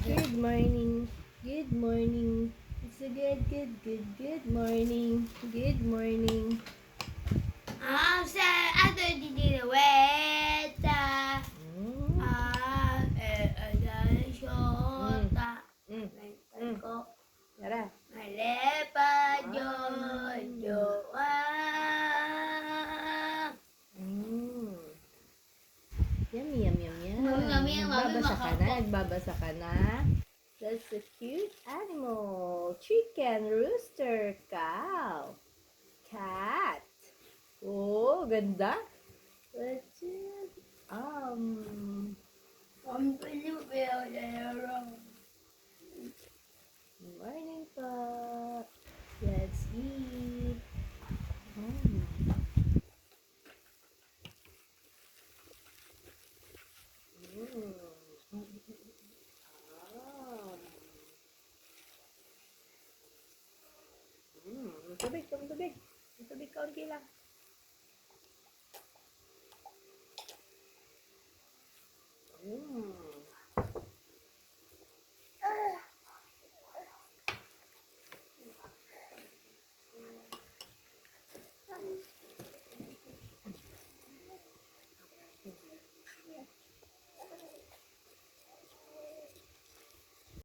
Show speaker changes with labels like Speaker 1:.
Speaker 1: Good morning. Good morning. It's a good morning. Good morning.
Speaker 2: Sa ato diniweta.
Speaker 1: Mm.
Speaker 2: Shota. Ko.
Speaker 1: Tara.
Speaker 2: Malepa jojoa.
Speaker 1: Mm. Yummy, yum, yum, yum.
Speaker 2: Mami,
Speaker 1: Nagbabasa ka na?
Speaker 2: makako.
Speaker 1: Nagbabasa ka na? That's a cute animal. Chicken, rooster, cow, cat. Oh, ganda. What's it?
Speaker 2: Ang pili pero dalawa.
Speaker 1: Morning po. Let's eat. Mm. Mm. Ah. Tubig, tubig. Tubig, kaunti lang. Mm.